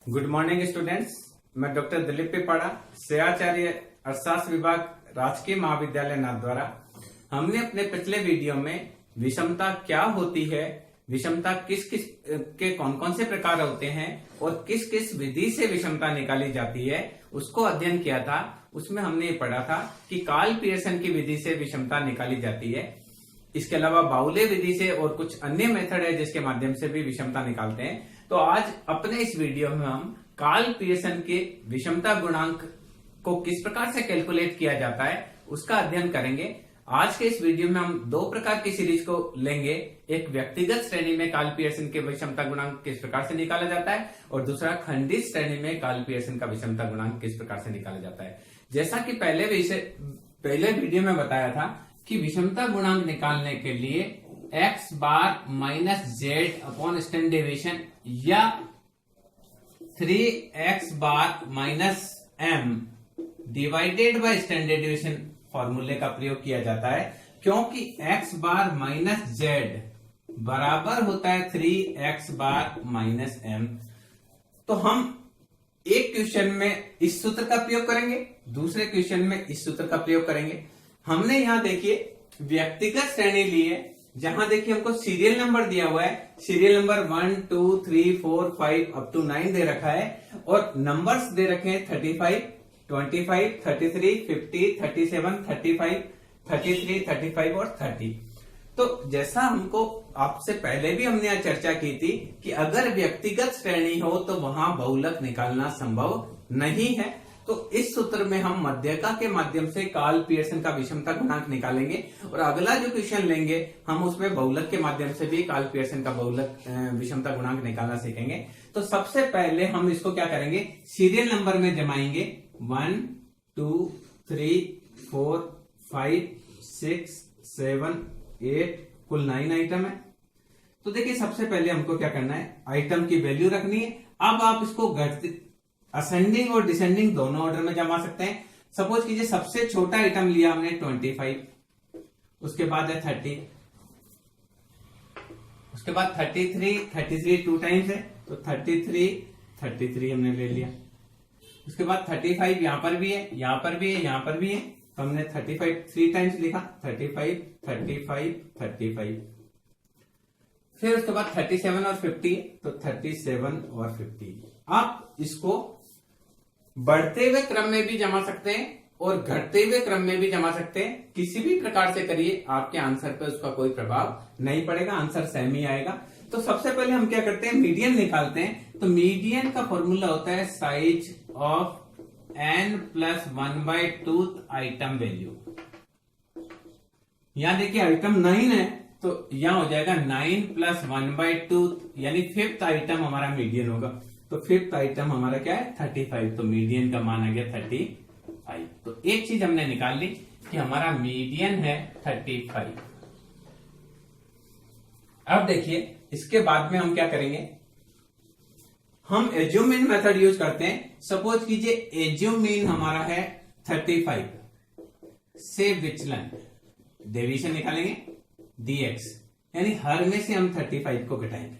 Good morning students. मैं doctor Dilip Pipara, सेवाचार्य अर्थशास्त्र विभाग, राजकीय महाविद्यालय नाथद्वारा। हमने अपने पिछले वीडियो में विषमता क्या होती है, विषमता किस किस के कौन कौन से प्रकार होते हैं और किस किस विधि से विषमता निकाली जाती है उसको अध्ययन किया था। उसमें हमने ये पढ़ा था कि कार्ल पियर्सन की विधि से विषमता निकाली जाती है। इसके अलावा बाउले विधि से और कुछ अन्य मेथड है जिसके माध्यम से भी विषमता निकालते हैं। तो आज अपने इस वीडियो में हम कार्ल पियर्सन के विषमता गुणांक को किस प्रकार से कैलकुलेट किया जाता है उसका अध्ययन करेंगे। आज के इस वीडियो में हम दो प्रकार की सीरीज को लेंगे। एक व्यक्तिगत श्रेणी में कार्ल पियर्सन के विषमता गुणांक किस प्रकार से निकाला जाता है और दूसरा खंडित श्रेणी में कार्ल पियर्सन का विषमता गुणांक किस प्रकार से निकाला जाता है। जैसा कि पहले वीडियो में बताया था कि विषमता गुणांक निकालने के लिए x bar minus Z upon standard deviation या 3x bar minus m divided by standard deviation फॉर्मूले का प्रयोग किया जाता है, क्योंकि x बार माइनस जेड बराबर होता है 3x बार माइनस m। तो हम एक क्वेश्चन में इस सूत्र का प्रयोग करेंगे, दूसरे क्वेश्चन में इस सूत्र का प्रयोग करेंगे। हमने यहां देखिए व्यक्तिगत श्रेणी ली है, जहां देखिए हमको सीरियल नंबर दिया हुआ है। सीरियल नंबर 1 2 3 4 5 अप टू 9 दे रखा है और नंबर्स दे रखे हैं 35 25 33 50 37 35 33 35 और 30। तो जैसा हमको आपसे पहले भी हमने यह चर्चा की थी कि अगर व्यक्तिगत श्रेणी हो तो वहां बहुलक निकालना संभव नहीं है। तो इस सूत्र में हम मध्यका के माध्यम से कार्ल पियर्सन का विषमता गुणांक निकालेंगे और अगला जो क्वेश्चन लेंगे हम उसमें बहुलक के माध्यम से भी कार्ल पियर्सन का बहुलक विषमता गुणांक निकालना सीखेंगे। तो सबसे पहले हम इसको क्या करेंगे, सीरियल नंबर में जमाएंगे 1 2 3 4 5 6 7 8 कुल 9 आइटम है। तो देखिए सबसे पहले हमको क्या करना है, आइटम की वैल्यू रखनी है। अब आप इसको असेंडिंग और डिसेंडिंग दोनों ऑर्डर में जमा सकते हैं। सपोज कीजिए सबसे छोटा आइटम लिया हमने 25, उसके बाद है 30, उसके बाद 33 टू टाइम्स है तो 33 हमने ले लिया। उसके बाद 35 यहां पर भी है, यहां पर भी है, यहां पर भी है, तो हमने 35 3 टाइम्स लिखा, 35 35 35। फिर उसके बाद 37 और 50 तो 37 और 50। आप इसको बढ़ते हुए क्रम में भी जमा सकते हैं और घटते हुए क्रम में भी जमा सकते हैं। किसी भी प्रकार से करिए, आपके आंसर पर उसका कोई प्रभाव नहीं पड़ेगा, आंसर सेम ही आएगा। तो सबसे पहले हम क्या करते हैं, मीडियन निकालते हैं। तो मीडियन का फॉर्मूला होता है size of n plus 1/2 item value. यहां देखिए आइटम 9 है तो यहां हो जाएगा 9 प्लस 1/2 यानी 5th आइटम हमारा मीडियन होगा। तो 5th आइटम हमारा क्या है 35, तो मीडियन का मान आ गया 35। तो एक चीज हमने निकाल ली कि हमारा मीडियन है 35। अब देखिए इसके बाद में हम क्या करेंगे, हम एज्यूम मीन मेथड यूज करते हैं। सपोज कीजिए एज्यूम मीन हमारा है 35 से विचलन डेविएशन निकालेंगे dx, यानी हर में से हम 35 को घटाएंगे,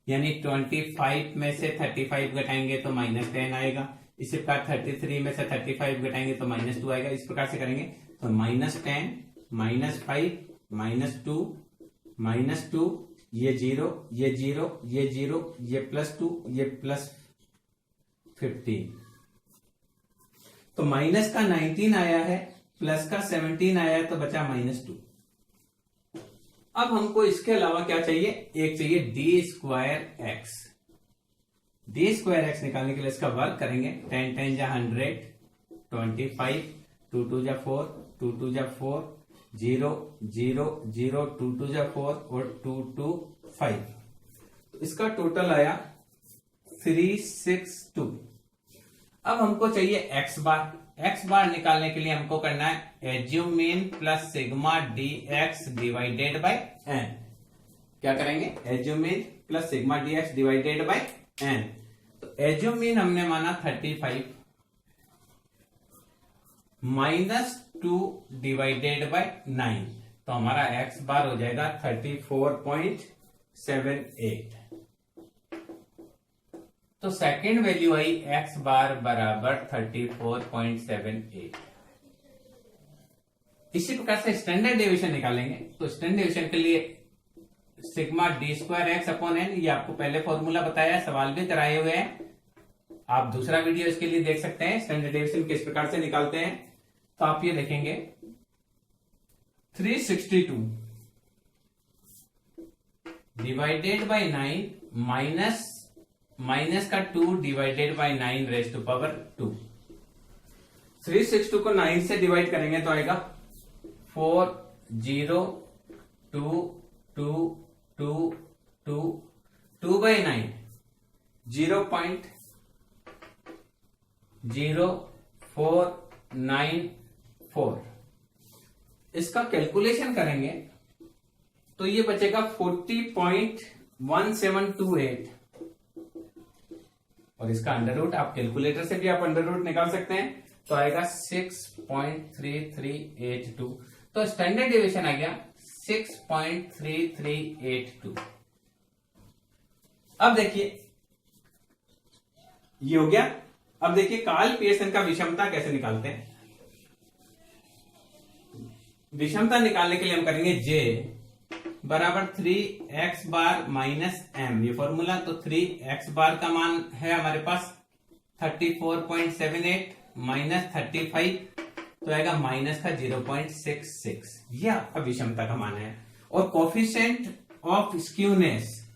यानी 25 में से 35 घटाएंगे तो -10 आएगा। इसी प्रकार 33 में से 35 घटाएंगे तो -2 आएगा। इस प्रकार से करेंगे तो -10 -5 -2 ये 0 ये 0 ये 0 ये +2 ये +15। तो माइनस का 19 आया है, प्लस का 17 आया है, तो बचा -2। अब हमको इसके अलावा क्या चाहिए, एक चाहिए d²x। d² x निकालने के लिए इसका वर्क करेंगे। 10 10 जा 100, 25 2 2 जा 4 2 2 जा 4 0 0 0 2 2 जा 4 और 2 2 5। तो इसका टोटल आया 362। अब हमको चाहिए x बार। x बार निकालने के लिए हमको करना है assume mean plus sigma dx divided by n। क्या करेंगे, assume mean plus sigma dx divided by n। तो एज्यूम मीन हमने माना 35 -2 डिवाइडेड बाय 9, तो हमारा x बार हो जाएगा 34.78। तो सेकंड वैल्यू आई एक्स बार बराबर 34.78। इसी प्रकार से स्टैंडर्ड डेविएशन निकालेंगे। तो स्टैंडर्ड डेविएशन के लिए sigma D square x upon N, ये आपको पहले फॉर्मूला बताया है, सवाल भी कराए हुए हैं, आप दूसरा वीडियो इसके लिए देख सकते हैं स्टैंडर्ड डेविएशन किस प्रकार से निकालते हैं। तो आप ये देखेंगे 362 डिवाइडेड बाय 9 माइनस का 2 divided by 9 raise to power 2। 362 को 9 से डिवाइड करेंगे तो आएगा 4 0 2 2 2 2 2 बाई 9 0.0494। इसका कैलकुलेशन करेंगे तो ये बचेगा 40.1728 और इसका अंडर रूट आप कैलकुलेटर से भी आप अंडर रूट निकाल सकते हैं तो आएगा 6.3382। तो स्टैंडर्ड डेविएशन आ गया 6.3382। अब देखिए ये हो गया। अब देखिए कार्ल पियर्सन का विषमता कैसे निकालते हैं। विषमता निकालने के लिए हम करेंगे J बराबर 3x बार माइनस m, ये फॉर्मूला। तो 3x बार का मान है हमारे पास 34.78 माइनस 35 तो आएगा माइनस का 0.66, ये आपका विषमता का मान है। और coefficient of skewness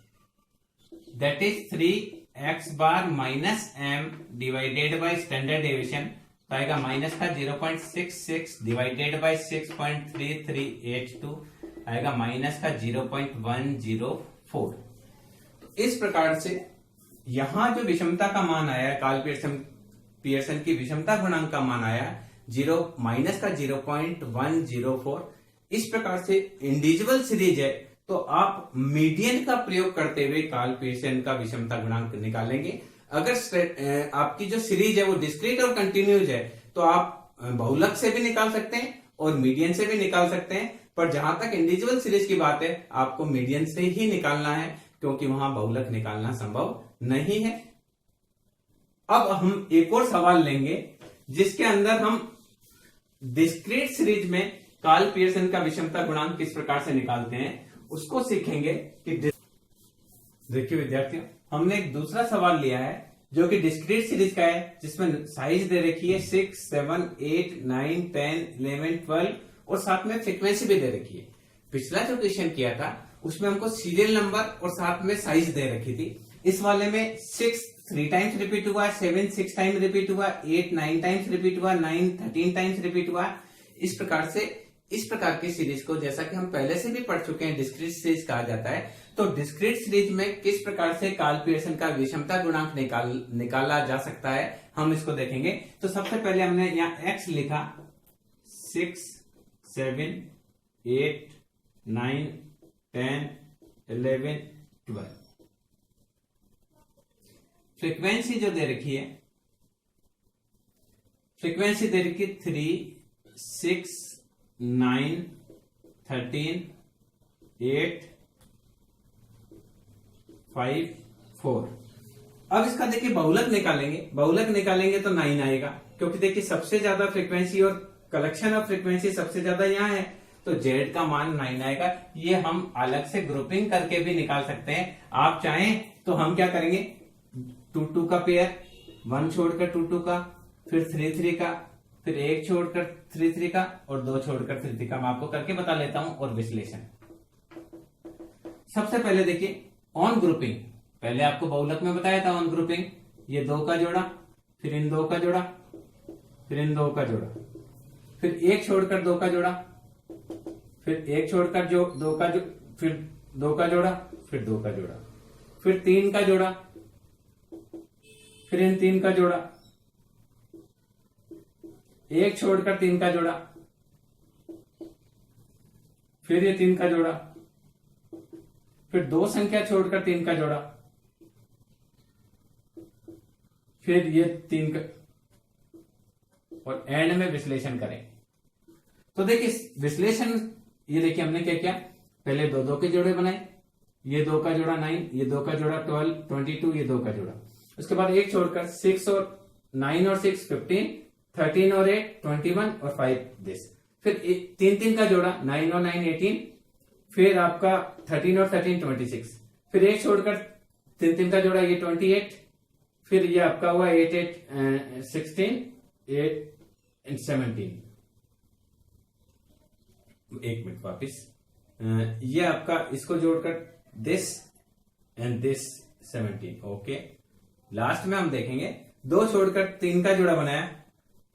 that is 3x bar minus m divided by standard deviation तो आएगा माइनस का 0.66 डिवाइडेड बाय 6.3382 आएगा माइनस का 0.104। तो इस प्रकार से यहां जो विषमता का मान आया है, कार्ल पियर्सन की विषमता गुणांक का मान आया माइनस का 0.104। इस प्रकार से इंडिविजुअल सीरीज है तो आप मीडियन का प्रयोग करते हुए कार्ल पियर्सन का विषमता गुणांक निकालेंगे। अगर आपकी जो सीरीज है वो डिस्क्रीट और कंटिन्यूज है तो आप बहुलक से भी निकाल सकते हैं और मीडियन से भी निकाल सकते हैं, पर जहां तक इंडिविजुअल सीरीज की बात है आपको मीडियन से ही निकालना है क्योंकि वहां बहुलक निकालना संभव नहीं है। अब हम एक और सवाल लेंगे जिसके अंदर हम डिस्क्रीट सीरीज में कार्ल पियर्सन का विषमता गुणांक किस प्रकार से निकालते हैं उसको सीखेंगे। कि देखिए विद्यार्थियों, हमने एक दूसरा सवाल लिया है जो कि डिस्क्रीट सीरीज का है जिसमें साइज दे रखी है 6 7 8 9 10 11 12 और साथ में फ्रीक्वेंसी भी दे रखी है। पिछला जो क्वेश्चन किया था उसमें हमको सीरियल नंबर और साथ में साइज दे रखी थी। इस वाले में 6 3 टाइम्स रिपीट हुआ, 7 6 टाइम रिपीट हुआ, 8 9 टाइम्स रिपीट हुआ, 9 13 टाइम्स रिपीट हुआ। इस प्रकार से इस प्रकार की सीरीज को जैसा कि हम पहले से भी पढ़ चुके हैं डिस्क्रीट सीरीज कहा जाता है। तो डिस्क्रीट सीरीज में किस प्रकार से कार्ल पियर्सन का विषमता गुणांक निकाला जा सकता है हम इसको देखेंगे। तो सबसे पहले हमने यहाँ x लिखा 6 7 8 9 10 11 12। फ्रीक्वेंसी जो दे रखी है, फ्रीक्वेंसी दे रखी 3 6 9 13 8 5 4। अब इसका देखिए बहुलक निकालेंगे, बहुलक निकालेंगे तो 9 आएगा क्योंकि देखिए सबसे ज्यादा फ्रीक्वेंसी और कलेक्शन ऑफ फ्रीक्वेंसी सबसे ज्यादा यहाँ है तो Z का मान 9 आएगा। ये हम अलग से ग्रुपिंग करके भी निकाल सकते हैं। आप चाहें तो हम क्या करेंगे 2 2 का पेयर, 1 छोड़कर 2 2 का, फिर 3 3 का, फिर 1 छोड़कर 3 3 का और 2 छोड़कर 3 3 का। मैं आपको करके बता लेता हूं और विश्लेषण। सबसे पहले देखिए ऑन ग्रुपिंग, पहले आपको बहुलक में बताया था ऑन ग्रुपिंग, ये 2 का जोड़ा, फिर इन 2 का जोड़ा, फिर इन 2 का जोड़ा, फिर 1 छोड़कर 2 का जोड़ा, फिर 1 छोड़कर 2 का फिर 2 का जोड़ा, फिर 2 का जोड़ा, फिर 3 का जोड़ा, फिर इन 3 का जोड़ा, 1 छोड़कर 3 का जोड़ा, फिर ये 3 का जोड़ा, फिर 2 संख्या छोड़कर 3 का जोड़ा, फिर ये 3 का और एंड में विश्लेषण करें। तो देखिए विश्लेषण, ये देखिए हमने क्या किया, पहले 2 2 के जोड़े बनाए, ये 2 का जोड़ा 9, ये 2 का जोड़ा 12 22, ये 2 का जोड़ा। उसके बाद 1 छोड़कर 6 और 9 और 6 15, 13 और 8 21 और 5 दिस। फिर 3 का जोड़ा 9 और 9 18, फिर आपका 13 और 13 26, फिर 1 छोड़कर 3 का जोड़ा ये 28, फिर ये आपका हुआ 8 8 16 8 17। एक मिनट वापिस, ये आपका इसको जोड़कर this and this 17। Okay, last में हम देखेंगे 2 छोड़कर 3 का जोड़ा बनाया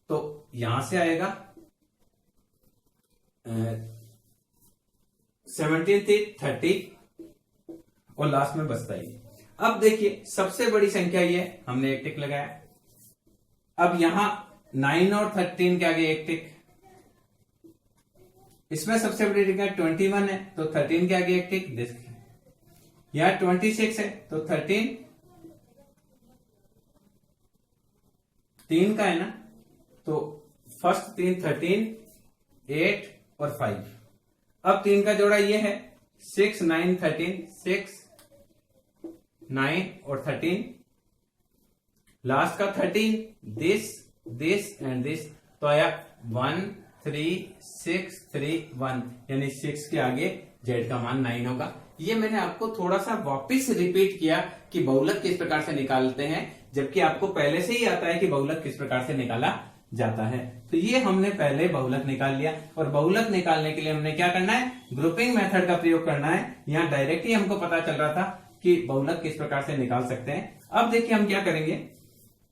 तो यहां से आएगा 17 थी 30 और लास्ट में बचता ही। अब देखिए सबसे बड़ी संख्या ये, हमने एक टिक लगाया। अब यहां 9 और 13 के आगे एक टिक, इसमें सबसे बड़ी संख्या 21 है तो 13 के आगे एक टिक, देखिए यहां 26 है तो 13 3 का है ना, तो फर्स्ट 3 13 8 और 5। अब 3 का जोड़ा ये है 6 9 13, 6 9 और 13, लास्ट का 13 दिस दिस एंड दिस, तो आया 1 3 6 3 1, यानी 6 के आगे जेड का मान 9 होगा। ये मैंने आपको थोड़ा सा वापस रिपीट किया कि बहुलक किस प्रकार से निकालते हैं, जबकि आपको पहले से ही आता है कि बहुलक किस प्रकार से निकाला जाता है। तो ये हमने पहले बहुलक निकाल लिया, और बहुलक निकालने के लिए हमने क्या करना है, ग्रुपिंग मेथड का प्रयोग करना है। यहाँ डायरेक्ट ही हमको पता चल रहा था कि बहुलक किस प्रकार से निकाल सकते हैं। अब देखिए हम क्या करेंगे,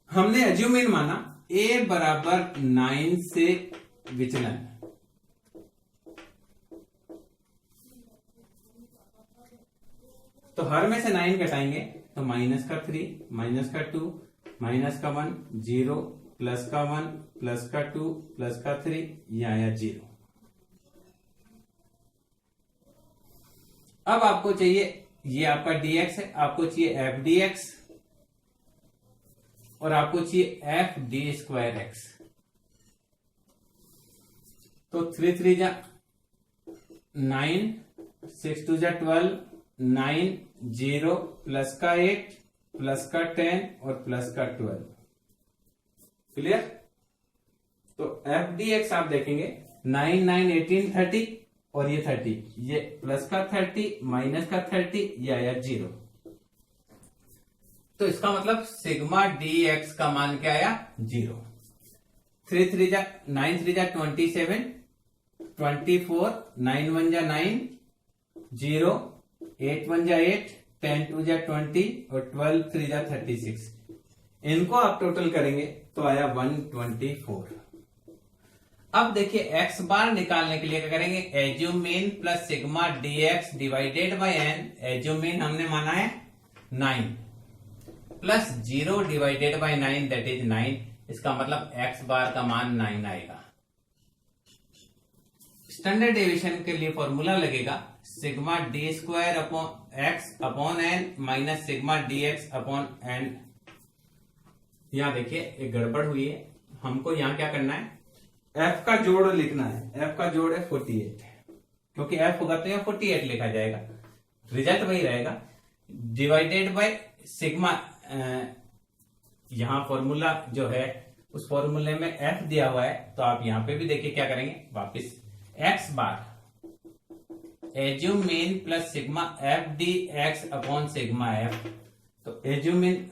हमने एज्यूमिन माना a बराबर 9 से विचलन, तो हर में से 9 घटाएंगे तो माइनस का 3 माइनस का 2 माइनस का 1 0 प्लस का 1 प्लस का 2 प्लस का 3, ये आया 0। अब आपको चाहिए, ये आपका dx है, आपको चाहिए f dx और आपको चाहिए f d स्क्वायर x। तो 3 3 जा 9, 6 2 जा 12, 9 0 प्लस का 8 प्लस का 10 और प्लस का 12। क्लियर? तो f dx आप देखेंगे 9 9 18 30 और ये 30, ये प्लस का 30 माइनस का 30, ये आया 0। तो इसका मतलब सिग्मा dx का मान क्या आया, 0। 3 3 जा 9 3 जा 27, 24 9 1 जा 9 0, 8 1 जा 8, 10 2 जा 20 और 12 3 जा 36। इनको आप टोटल करेंगे तो आया 124। अब देखिए x बार निकालने के लिए क्या करेंगे, assumed mean plus sigma dx divided by n। Assumed mean हमने माना है 9 plus 0 divided by 9 that is 9। इसका मतलब x बार का मान 9 आएगा। स्टैंडर्ड डेविएशन के लिए फॉर्मूला लगेगा sigma D square upon X upon N minus sigma D x upon N. यहां देखिए एक गड़बड़ हुई है, हमको यहां क्या करना है, f का जोड़ लिखना है। f का जोड़ है 48, क्योंकि f होगा तो यहां 48 लिखा जाएगा, रिजल्ट वही रहेगा। डिवाइडेड बाय सिग्मा, यहां फॉर्मूला जो है उस फॉर्मूले में f दिया हुआ है, तो आप यहां पे भी देखिए क्या करेंगे, वापिस x बार assumed mean plus sigma f d x upon sigma f। तो एज्यूमिन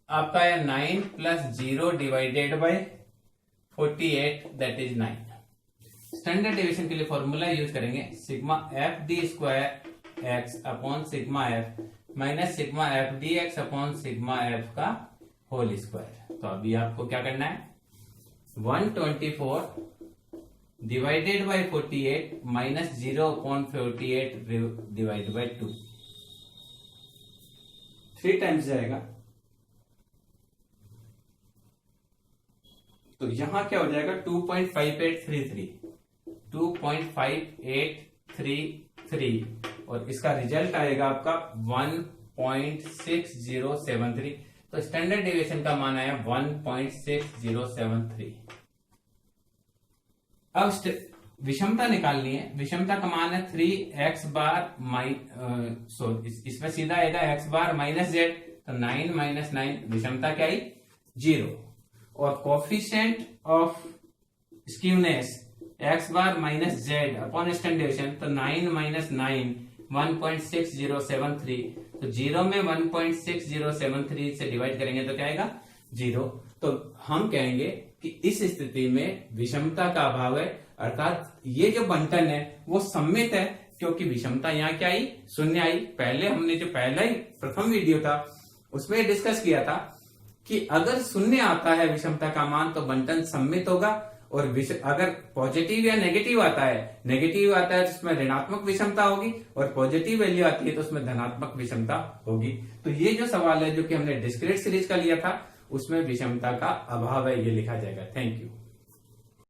आपका है 9 plus 0 divided by 48 that is 9। Standard deviation के लिए फॉर्मूला यूज करेंगे sigma f d square x upon sigma f minus sigma f d x upon sigma f का whole square. तो अभी आपको क्या करना है, 124 divided by 48 minus 0 upon 48 divided by 2, 3 times जाएगा। तो यहां क्या हो जाएगा, 2.5833, 2.5833 और इसका रिजल्ट आएगा आपका 1.6073। तो स्टैंडर्ड डेविएशन का मान आया 1.6073। अब विषमता निकालनी है। विषमता का मान है 3x बार इसमें सीधा आएगा x बार माइनस जेड, तो 9 माइनस 9 विषमता क्या आई 0। और coefficient of skewness x bar minus Z upon standard deviation, तो 9 माइनस 9 1.6073, तो 0 में 1.6073 से डिवाइड करेंगे तो क्या आएगा 0। तो हम कहेंगे कि इस स्थिति में विषमता का अभाव है, अर्थात ये जो बंटन है वो सममित है, क्योंकि विषमता यहाँ क्या आई शून्य आई। पहले हमने जो पहला ही प्रथम वीडियो था उसमें डिस्कस किया था कि अगर शून्य आता है विषमता का मान तो बंटन सममित होगा, और अगर पॉजिटिव या नेगेटिव आता है तो उसमें ऋणात्मक विषमता होगी, और पॉजिटिव वैल्यू आती है तो उसमें धनात्मक विषमता होगी। तो ये जो सवाल है जो कि हमने डिस्क्रीट सीरीज का लिया था उसमें विषमता का अभाव है, ये लिखा जाएगा। Thank you.